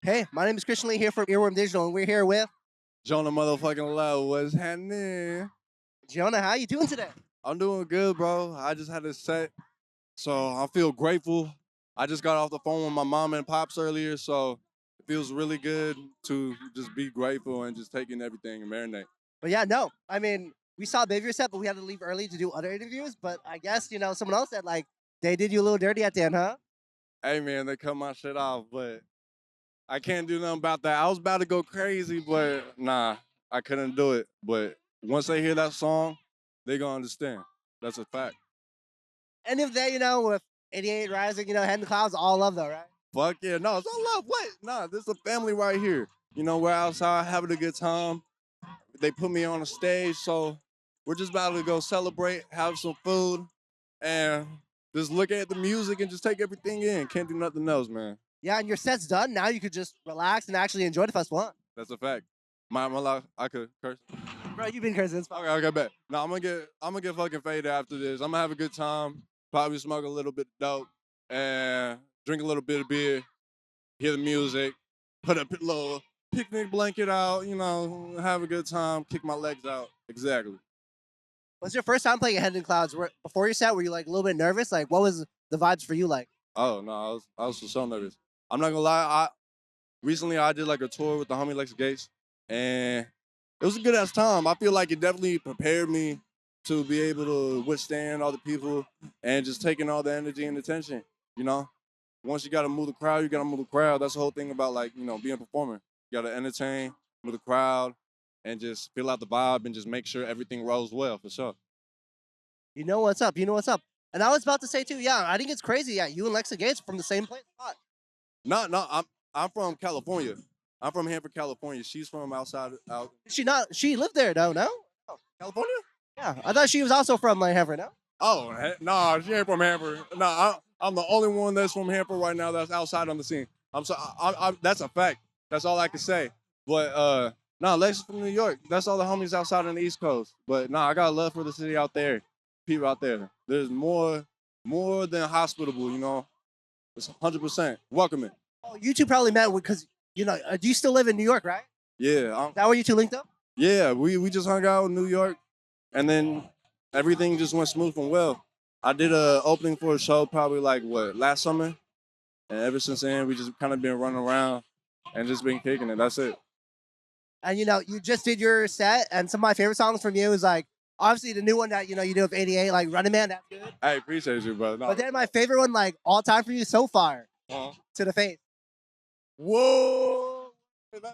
Hey, my name is Christian Lee here from Earworm Digital, and we're here with Jonah motherfucking Love, what's happening? Jonah. How you doing today? I'm doing good, bro. I just had a set, so I feel grateful. I just got off the phone with my mom and pops earlier, so it feels really good to just be grateful and just taking everything and marinate. But yeah, no, I mean, we saw Baby set, but we had to leave early to do other interviews. But I guess someone else said like they did you a little dirty at the end, huh? Hey man, they cut my shit off, but I can't do nothing about that. I was about to go crazy, but nah, I couldn't do it. But once they hear that song, they gonna understand. That's a fact. And if they, with 88 Rising, Head in the Clouds, all love though, right? Fuck yeah, no, it's all love. What? Nah, this is a family right here. We're outside having a good time. They put me on a stage, so we're just about to go celebrate, have some food, and just look at the music and just take everything in. Can't do nothing else, man. Yeah, and your set's done. Now you could just relax and actually enjoy the festival. Huh? That's a fact. My life, I could curse. Bro, you've been cursing. It's fine. Okay, bet. No, I'm gonna get fucking faded after this. I'm gonna have a good time. Probably smoke a little bit of dope and drink a little bit of beer. Hear the music. Put a little picnic blanket out. Have a good time. Kick my legs out. Exactly. Was your first time playing Head in the Clouds? Before your set, were you like a little bit nervous? Like, what was the vibes for you like? Oh no, I was so nervous. I'm not gonna lie. Recently I did like a tour with the homie Lex Gates, and it was a good ass time. I feel like it definitely prepared me to be able to withstand all the people and just taking all the energy and attention. You know, once you gotta move the crowd, you gotta move the crowd. That's the whole thing about like being a performer. You gotta entertain, move the crowd, and just feel out the vibe and just make sure everything rolls well for sure. You know what's up. You know what's up. And I was about to say too, yeah, I think it's crazy. Yeah, you and Lexa Gates are from the same place. Spot. No, I'm from California. I'm from Hanford, California. She's from outside out She not. She lived there though. No. California. Yeah, I thought she was also from like Hanford. No. Oh, nah, she ain't from Hanford. Nah, I'm the only one that's from Hanford right now that's outside on the scene. I'm so that's a fact. That's all I can say. But nah, Lex is from New York. That's all the homies outside on the East Coast. But nah, I got love for the city out there, people out there. There's more than hospitable. It's 100% welcoming. Oh, you two probably met because do you still live in New York, right? Yeah, Is that where you two linked up? yeah. We just hung out in New York, and then everything just went smooth and well. I did a opening for a show probably like what last summer, and ever since then we just kind of been running around and just been kicking it. That's it. And you just did your set, and some of my favorite songs from you is like obviously the new one that you do with 88, like Running Man. That's good. I appreciate you, brother. No, But then my favorite one, like all time for you so far, uh-huh. To the Face. Whoa,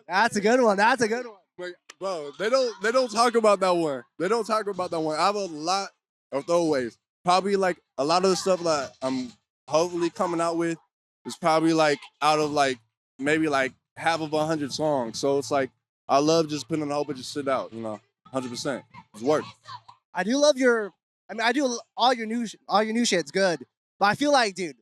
That's a good one. That's a good one. Like, bro, they don't talk about that one. They don't talk about that one. I have a lot of throwaways. Probably like a lot of the stuff that I'm hopefully coming out with is probably like out of like maybe like half of 100 songs. So it's like I love just putting a whole bunch of shit out. 100%. It's work. I do love your. I mean, I do all your new shit's good, but I feel like, dude,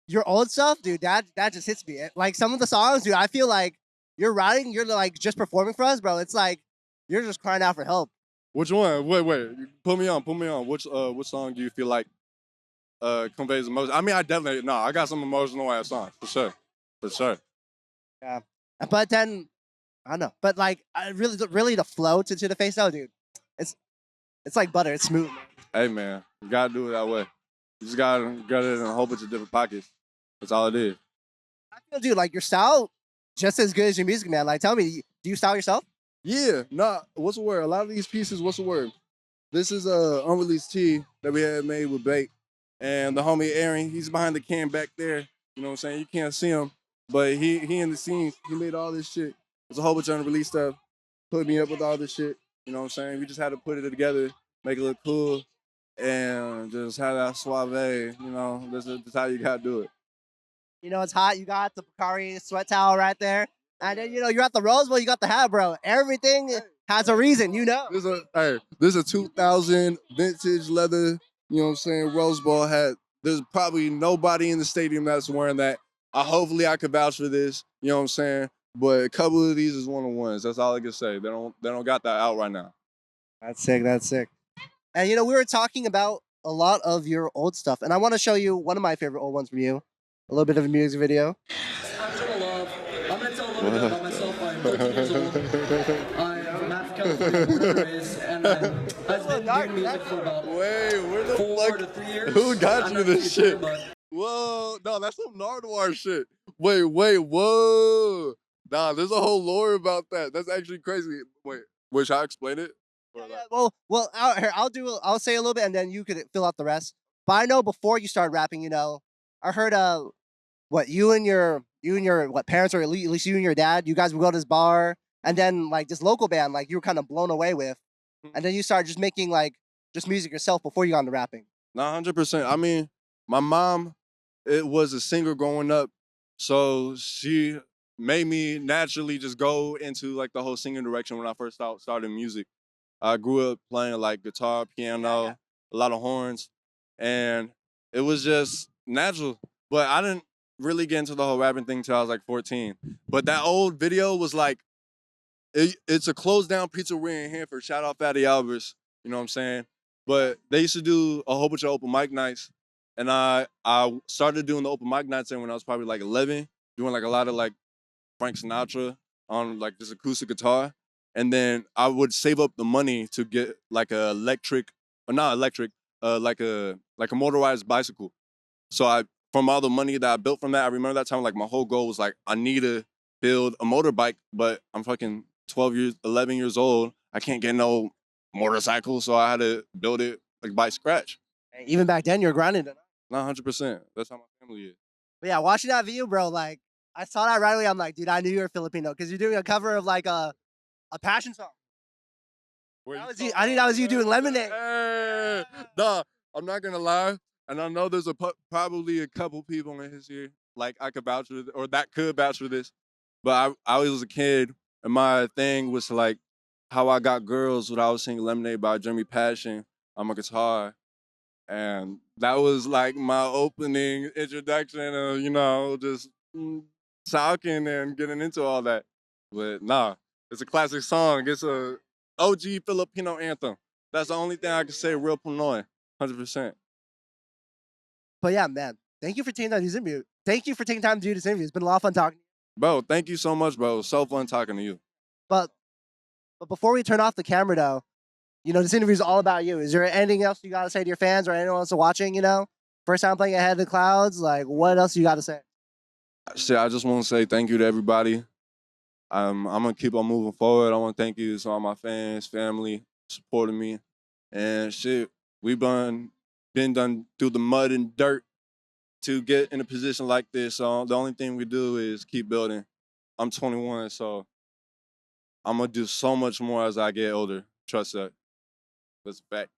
your old stuff, dude, that just hits me. Like some of the songs, dude, I feel like you're writing, you're like just performing for us, bro. It's like you're just crying out for help. Which one? Wait. Put me on. Put me on. Which song do you feel like conveys emotion? I mean, I definitely no. I got some emotional ass songs for sure. For sure. Yeah, but then I don't know, but like I really the flow to the face, though, dude. It's it's like butter. It's smooth, man. Hey man, you gotta do it that way. You just gotta get it in a whole bunch of different pockets. That's all it is. I feel, dude, like your style just as good as your music, man. Like, tell me, do you style yourself? Yeah, nah, what's the word? A lot of these pieces, what's the word? This is a unreleased tee that we had made with Bait. And the homie Aaron, he's behind the cam back there. You know what I'm saying? You can't see him. But he in the scenes, he made all this shit. There's a whole bunch of unreleased stuff. Put me up with all this shit. You know what I'm saying? We just had to put it together, make it look cool, and just have that suave. That's how you gotta do it. It's hot. You got the Picari sweat towel right there. And then, you're at the Rose Bowl, you got the hat, bro. Everything has a reason, you know. This is a 2000 vintage leather, you know what I'm saying, Rose Bowl hat. There's probably nobody in the stadium that's wearing that. Hopefully I could vouch for this, you know what I'm saying? But a couple of these is one of the ones. That's all I can say. They don't got that out right now. That's sick. That's sick. And, we were talking about a lot of your old stuff. And I want to show you one of my favorite old ones from you. A little bit of a music video. I'm Jonah Love. I'm an to tell a little bit about myself. I'm 13 years old. I'm from Hanford, California, born and raised, and I've been doing music for about Wait, where the 4 to fuck? 3 years. Who got I'm you not this a teacher, shit? but Whoa, no, that's some Nardwar shit. Wait, whoa. Nah, there's a whole lore about that. That's actually crazy. Wait, should I explain it? Or Yeah, like, well, here, I'll say a little bit, and then you could fill out the rest. But I know before you started rapping, I heard what you and your what parents, or at least you and your dad, you guys would go to this bar, and then like this local band, like you were kind of blown away with, and then you started just making like just music yourself before you got into rapping. nah, 100%. I mean, my mom, it was a singer growing up, so she made me naturally just go into like the whole singing direction when I first started music. I grew up playing like guitar, piano, Yeah. a lot of horns, and it was just natural. But I didn't really get into the whole rapping thing until I was like 14. But that old video was like, it's a closed down pizzeria in Hanford. Shout out Fatty Albert's, you know what I'm saying? But they used to do a whole bunch of open mic nights. And I started doing the open mic nights there when I was probably like 11, doing like a lot of like Frank Sinatra on like this acoustic guitar. And then I would save up the money to get like a electric, or not electric, like a motorized bicycle. So from all the money that I built from that, I remember that time like my whole goal was like I need to build a motorbike, but I'm fucking 11 years old. I can't get no motorcycle, so I had to build it like by scratch. And even back then, you're grinding. Not 100%. That's how my family is. But yeah, watching that video, bro, like I saw that right away. I'm like, dude, I knew you were Filipino because you're doing a cover of like a passion song. That was you. I knew that was you doing Lemonade. Hey, nah, I'm not gonna lie, and I know there's probably a couple people in his here like I could vouch for or that could vouch for this, but I was a kid, and my thing was like how I got girls when I was singing Lemonade by Jeremy Passion on my guitar, and that was like my opening introduction of just talking and getting into all that. But nah, it's a classic song. It's a OG Filipino anthem. That's the only thing I can say real Pinoy, 100%. But yeah, man, thank you for taking this interview. Thank you for taking time to do this interview. It's been a lot of fun talking. Bro, thank you so much, bro. It was so fun talking to you. But but before we turn off the camera, though, this interview is all about you. Is there anything else you got to say to your fans or anyone else watching? First time playing Ahead of the Clouds. Like, what else you got to say? Shit, I just want to say thank you to everybody. I'm gonna keep on moving forward. I want to thank you to all my fans, family, supporting me, and shit. We've been done through the mud and dirt to get in a position like this. So the only thing we do is keep building. I'm 21, so I'm gonna do so much more as I get older. Trust that. That's a fact.